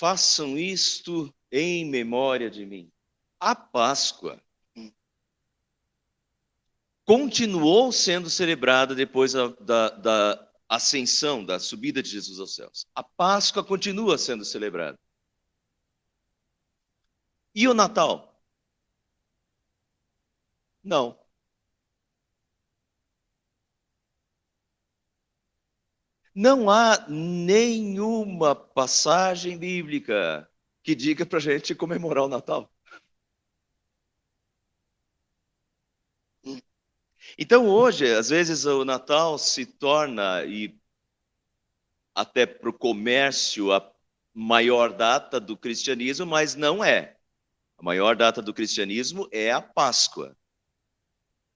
Façam isto em memória de mim. A Páscoa continuou sendo celebrada depois da ascensão, da subida de Jesus aos céus. A Páscoa continua sendo celebrada. E o Natal? Não. Não há nenhuma passagem bíblica que diga para a gente comemorar o Natal. Então, hoje, às vezes, o Natal se torna, e até para o comércio, a maior data do cristianismo, mas não é. A maior data do cristianismo é a Páscoa,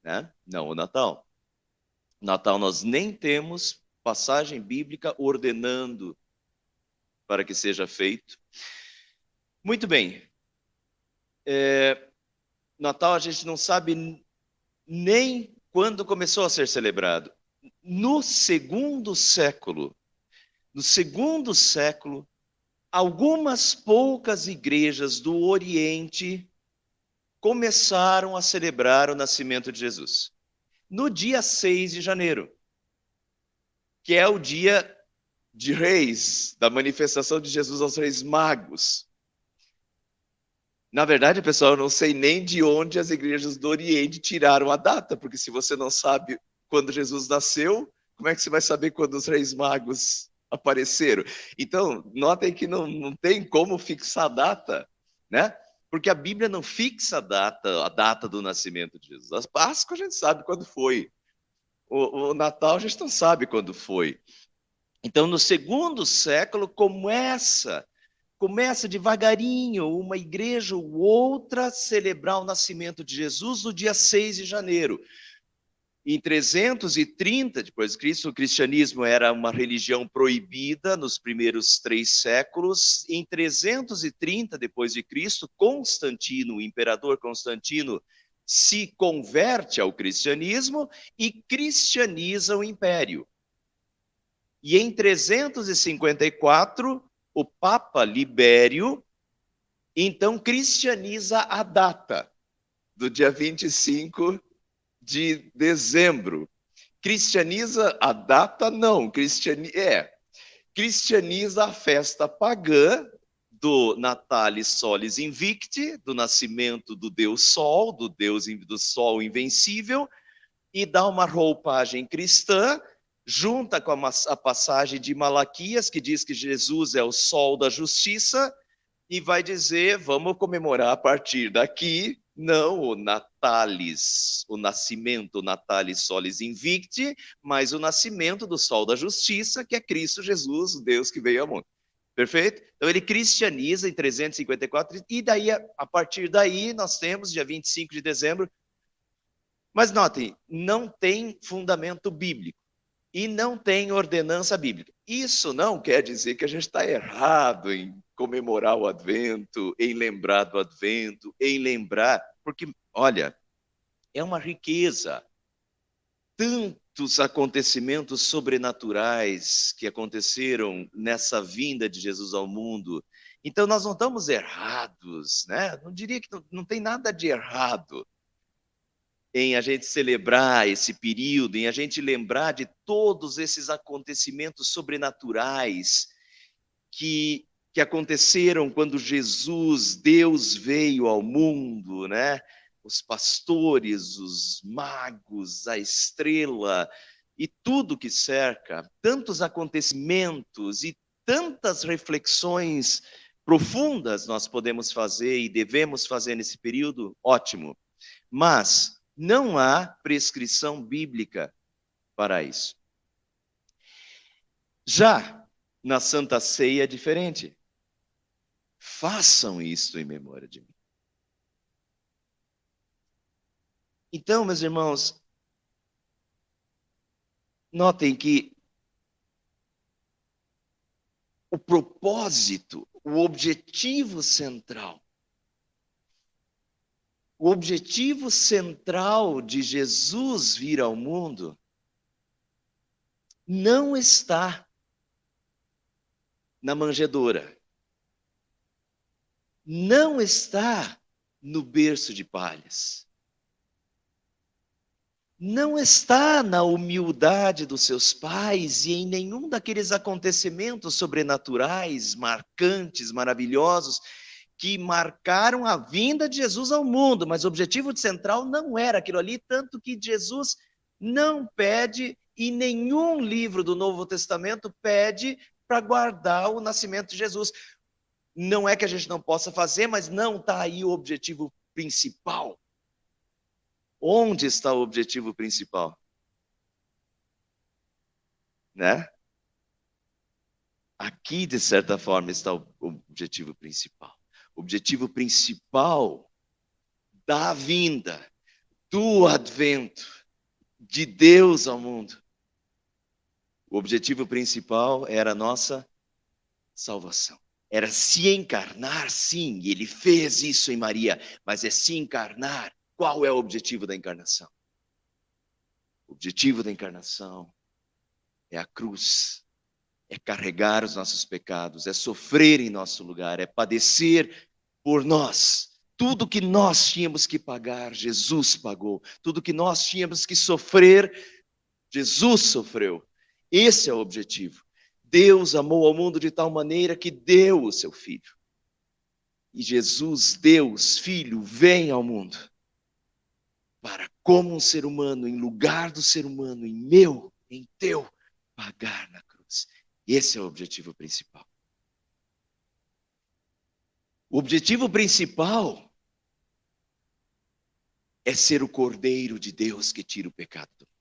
né? Não o Natal. Natal nós nem temos passagem bíblica ordenando para que seja feito. Muito bem. Natal a gente não sabe nem quando começou a ser celebrado. No segundo século, algumas poucas igrejas do Oriente começaram a celebrar o nascimento de Jesus. No dia 6 de janeiro, que é o dia de Reis, da manifestação de Jesus aos Reis Magos. Na verdade, pessoal, eu não sei nem de onde as igrejas do Oriente tiraram a data, porque se você não sabe quando Jesus nasceu, como é que você vai saber quando os Reis Magos apareceram? Então, notem que não tem como fixar a data, né? Porque a Bíblia não fixa a data do nascimento de Jesus. A Páscoa a gente sabe quando foi. O Natal a gente não sabe quando foi. Então, no segundo século, começa devagarinho uma igreja ou outra a celebrar o nascimento de Jesus no dia 6 de janeiro. Em 330 depois de Cristo, o cristianismo era uma religião proibida nos primeiros 3 séculos. Em 330 depois de Cristo, Constantino, o imperador Constantino, se converte ao cristianismo e cristianiza o império. E em 354, o Papa Libério, então, cristianiza a data do dia 25 de dezembro. Cristianiza a data? Não, cristianiza a festa pagã do Natalis Solis Invicti, do nascimento do Deus Sol, do Sol invencível, e dá uma roupagem cristã, junta com a passagem de Malaquias, que diz que Jesus é o sol da justiça, e vai dizer, vamos comemorar a partir daqui, não o Natalis, o nascimento, o Natalis Solis Invicti, mas o nascimento do sol da justiça, que é Cristo Jesus, o Deus que veio ao mundo. Perfeito? Então ele cristianiza em 354, e daí, a partir daí, nós temos, dia 25 de dezembro, mas notem, não tem fundamento bíblico e não tem ordenança bíblica. Isso não quer dizer que a gente está errado em comemorar o Advento, em lembrar do Advento, em lembrar, porque, olha, é uma riqueza. Tantos acontecimentos sobrenaturais que aconteceram nessa vinda de Jesus ao mundo. Então, nós não estamos errados, né? Não diria que não tem nada de errado em a gente celebrar esse período, em a gente lembrar de todos esses acontecimentos sobrenaturais que aconteceram quando Jesus, Deus, veio ao mundo, né? Os pastores, os magos, a estrela e tudo que cerca, tantos acontecimentos e tantas reflexões profundas nós podemos fazer e devemos fazer nesse período, ótimo. Mas não há prescrição bíblica para isso. Já na Santa Ceia é diferente. Façam isto em memória de mim. Então, meus irmãos, notem que o propósito, o objetivo central de Jesus vir ao mundo não está na manjedoura, não está no berço de palhas. Não está na humildade dos seus pais e em nenhum daqueles acontecimentos sobrenaturais, marcantes, maravilhosos, que marcaram a vinda de Jesus ao mundo, mas o objetivo central não era aquilo ali, tanto que Jesus não pede, e nenhum livro do Novo Testamento pede para guardar o nascimento de Jesus. Não é que a gente não possa fazer, mas não está aí o objetivo principal. Onde está o objetivo principal? Né? Aqui, de certa forma, está o objetivo principal. O objetivo principal da vinda, do advento de Deus ao mundo. O objetivo principal era a nossa salvação. Era se encarnar, sim, e ele fez isso em Maria, mas é se encarnar. Qual é o objetivo da encarnação? O objetivo da encarnação é a cruz, é carregar os nossos pecados, é sofrer em nosso lugar, é padecer por nós. Tudo que nós tínhamos que pagar, Jesus pagou. Tudo que nós tínhamos que sofrer, Jesus sofreu. Esse é o objetivo. Deus amou ao mundo de tal maneira que deu o seu Filho. E Jesus, Deus, Filho, vem ao mundo para, como um ser humano, em lugar do ser humano, em meu, em teu, pagar na cruz. Esse é o objetivo principal. O objetivo principal é ser o Cordeiro de Deus que tira o pecado do mundo.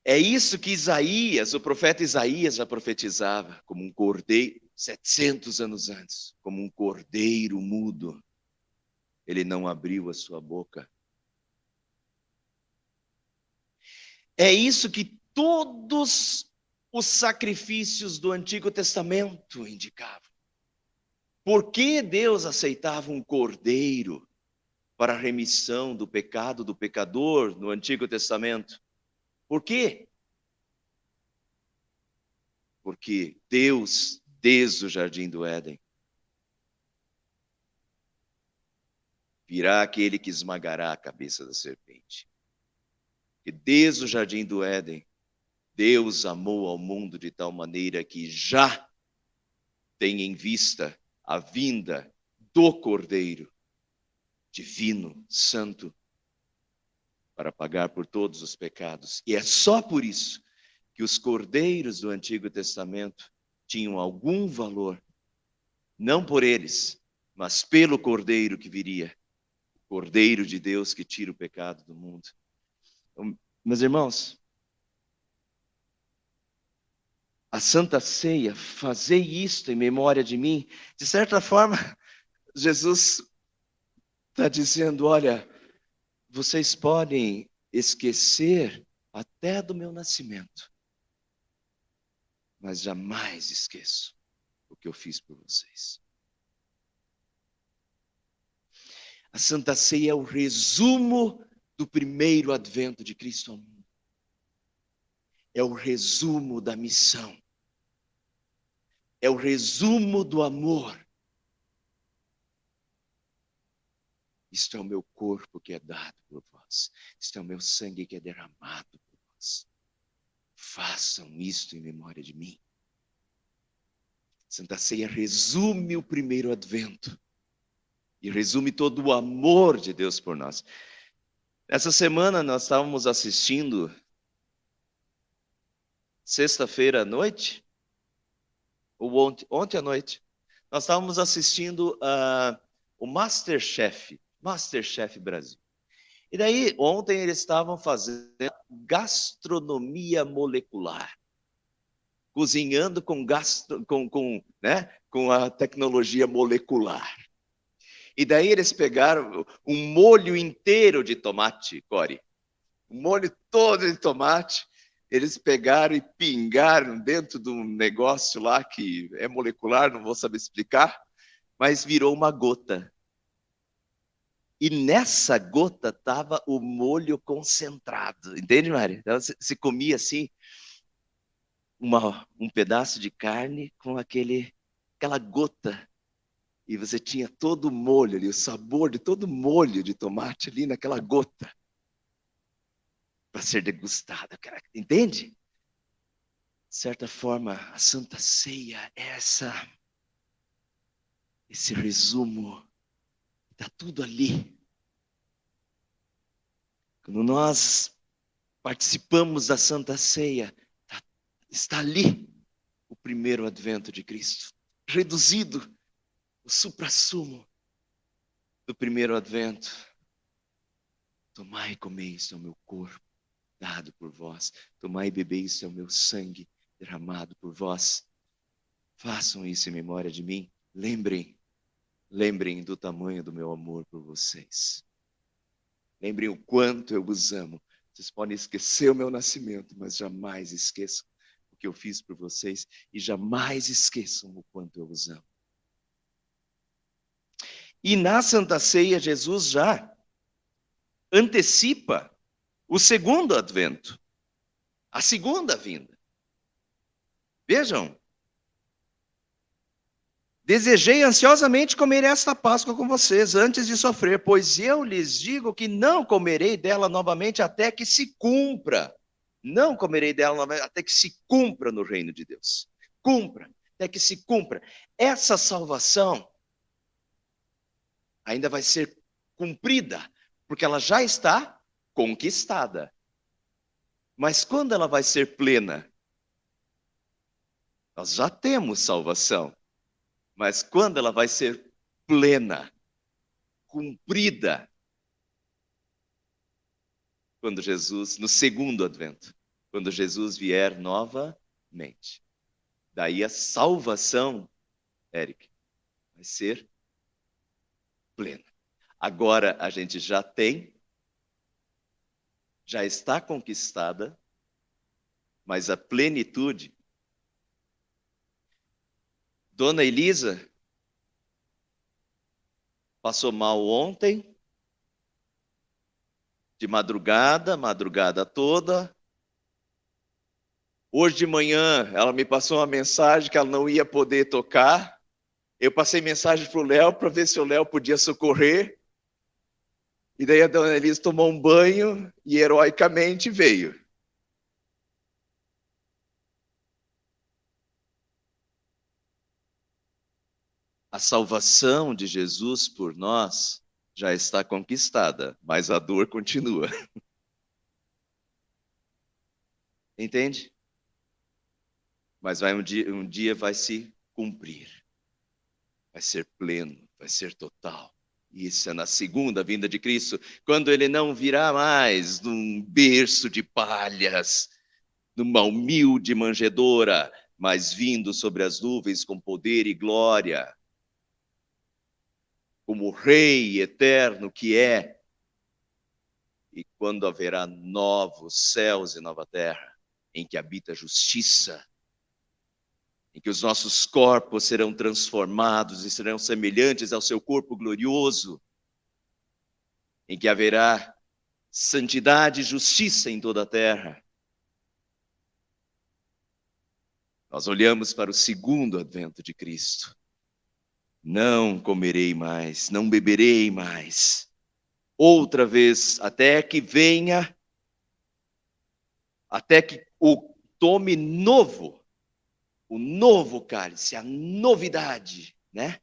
É isso que Isaías, o profeta Isaías, já profetizava, como um cordeiro, 700 anos antes, como um cordeiro mudo. Ele não abriu a sua boca. É isso que todos os sacrifícios do Antigo Testamento indicavam. Por que Deus aceitava um cordeiro para a remissão do pecado do pecador no Antigo Testamento? Por quê? Porque Deus, desde o jardim do Éden, virá aquele que esmagará a cabeça da serpente. E desde o jardim do Éden, Deus amou ao mundo de tal maneira que já tem em vista a vinda do Cordeiro divino, santo, para pagar por todos os pecados. E é só por isso que os cordeiros do Antigo Testamento tinham algum valor, não por eles, mas pelo Cordeiro que viria, o Cordeiro de Deus que tira o pecado do mundo. Então, meus irmãos, a Santa Ceia, fazei isto em memória de mim, de certa forma, Jesus está dizendo, olha, vocês podem esquecer até do meu nascimento, mas jamais esqueço o que eu fiz por vocês. A Santa Ceia é o resumo do primeiro advento de Cristo ao mundo. É o resumo da missão. É o resumo do amor. Isto é o meu corpo que é dado por vós. Isto é o meu sangue que é derramado por vós. Façam isto em memória de mim. Santa Ceia resume o primeiro advento. E resume todo o amor de Deus por nós. Essa semana nós estávamos assistindo, sexta-feira à noite, ou ontem à noite, nós estávamos assistindo o MasterChef Brasil. E daí, ontem eles estavam fazendo gastronomia molecular, cozinhando com a tecnologia molecular. E daí eles pegaram um molho inteiro de tomate, Cori, um molho todo de tomate, eles pegaram e pingaram dentro de um negócio lá que é molecular, não vou saber explicar, mas virou uma gota. E nessa gota estava o molho concentrado, entende, Mari? Então, se comia assim, um pedaço de carne com aquele aquela gota, e você tinha todo o molho ali, o sabor de todo o molho de tomate ali naquela gota, para ser degustada, entende? De certa forma, a Santa Ceia é esse resumo, está tudo ali. Quando nós participamos da Santa Ceia, está ali o primeiro advento de Cristo, reduzido, o suprassumo do primeiro advento. Tomai e comei, isso é o meu corpo, dado por vós. Tomai e bebei, isso é o meu sangue, derramado por vós. Façam isso em memória de mim. Lembrem do tamanho do meu amor por vocês. Lembrem o quanto eu os amo. Vocês podem esquecer o meu nascimento, mas jamais esqueçam o que eu fiz por vocês e jamais esqueçam o quanto eu os amo. E na Santa Ceia, Jesus já antecipa o segundo advento, a segunda vinda. Vejam, desejei ansiosamente comer esta Páscoa com vocês antes de sofrer, pois eu lhes digo que não comerei dela novamente até que se cumpra. Não comerei dela novamente até que se cumpra no reino de Deus. Cumpra, até que se cumpra. Essa salvação ainda vai ser cumprida, porque ela já está conquistada. Mas quando ela vai ser plena? Nós já temos salvação, mas quando ela vai ser plena, cumprida? Quando Jesus, no segundo advento, quando Jesus vier novamente. Daí a salvação, Eric, vai ser plena. Agora a gente já tem, já está conquistada, mas a plenitude. Dona Elisa passou mal ontem, de madrugada toda. Hoje de manhã ela me passou uma mensagem que ela não ia poder tocar. Eu passei mensagem para o Léo para ver se o Léo podia socorrer. E daí a dona Elisa tomou um banho e heroicamente veio. A salvação de Jesus por nós já está conquistada, mas a dor continua. Entende? Mas um dia vai se cumprir. Vai ser pleno, vai ser total. Isso é na segunda vinda de Cristo, quando ele não virá mais num berço de palhas, numa humilde manjedoura, mas vindo sobre as nuvens com poder e glória, como Rei eterno que é, e quando haverá novos céus e nova terra, em que habita a justiça, em que os nossos corpos serão transformados e serão semelhantes ao seu corpo glorioso, em que haverá santidade e justiça em toda a terra. Nós olhamos para o segundo advento de Cristo. Não comerei mais, não beberei mais. Outra vez, até que venha, até que o tome novo, o novo cálice, a novidade, né?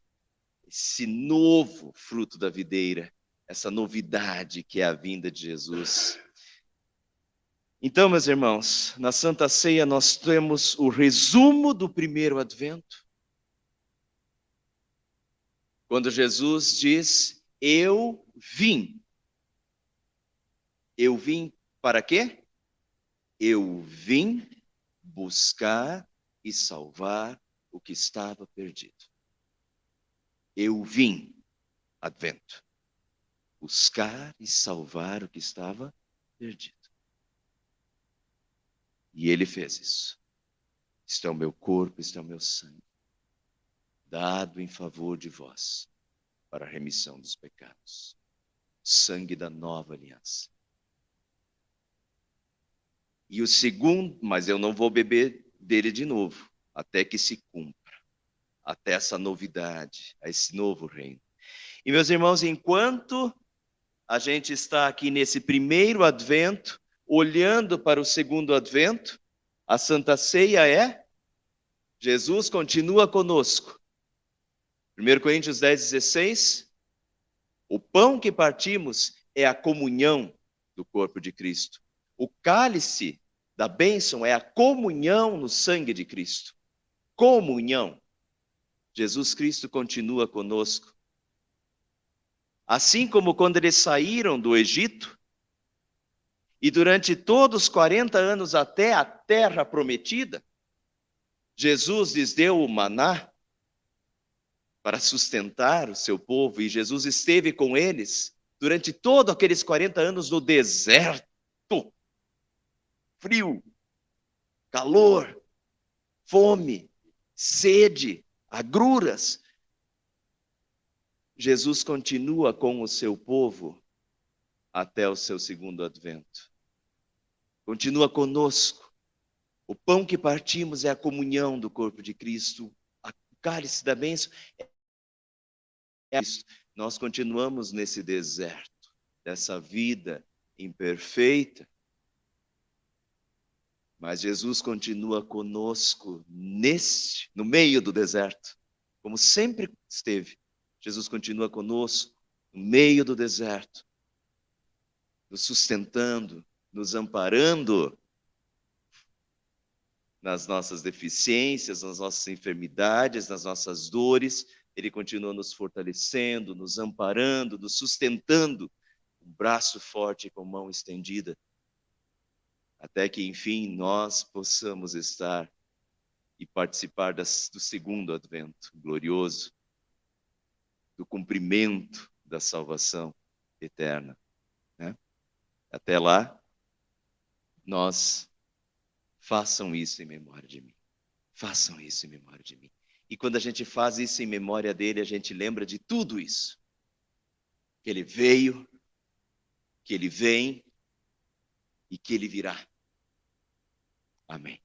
Esse novo fruto da videira, essa novidade que é a vinda de Jesus. Então, meus irmãos, na Santa Ceia nós temos o resumo do primeiro advento. Quando Jesus diz, eu vim. Eu vim para quê? Eu vim buscar e salvar o que estava perdido. Eu vim, advento, buscar e salvar o que estava perdido. E ele fez isso. Isto é o meu corpo, isto é o meu sangue, dado em favor de vós, para a remissão dos pecados. Sangue da nova aliança. E o segundo, mas eu não vou beber dele de novo, até que se cumpra até essa novidade, a esse novo reino. E, meus irmãos, enquanto a gente está aqui nesse primeiro advento, olhando para o segundo advento, a Santa Ceia é Jesus continua conosco. 1 Coríntios 10:16, o pão que partimos é a comunhão do corpo de Cristo. O cálice da bênção é a comunhão no sangue de Cristo. Comunhão. Jesus Cristo continua conosco. Assim como quando eles saíram do Egito, e durante todos os 40 anos até a terra prometida, Jesus lhes deu o maná para sustentar o seu povo, e Jesus esteve com eles durante todos aqueles 40 anos no deserto. Frio, calor, fome, sede, agruras. Jesus continua com o seu povo até o seu segundo advento. Continua conosco. O pão que partimos é a comunhão do corpo de Cristo. O cálice da bênção é isso. Nós continuamos nesse deserto, dessa vida imperfeita. Mas Jesus continua conosco no meio do deserto, como sempre esteve. Jesus continua conosco no meio do deserto, nos sustentando, nos amparando nas nossas deficiências, nas nossas enfermidades, nas nossas dores. Ele continua nos fortalecendo, nos amparando, nos sustentando, com braço forte e com mão estendida, até que, enfim, nós possamos estar e participar do segundo advento glorioso, do cumprimento da salvação eterna, né? Até lá, nós façam isso em memória de mim. Façam isso em memória de mim. E quando a gente faz isso em memória dele, a gente lembra de tudo isso. Que ele veio, que ele vem e que ele virá. Amém.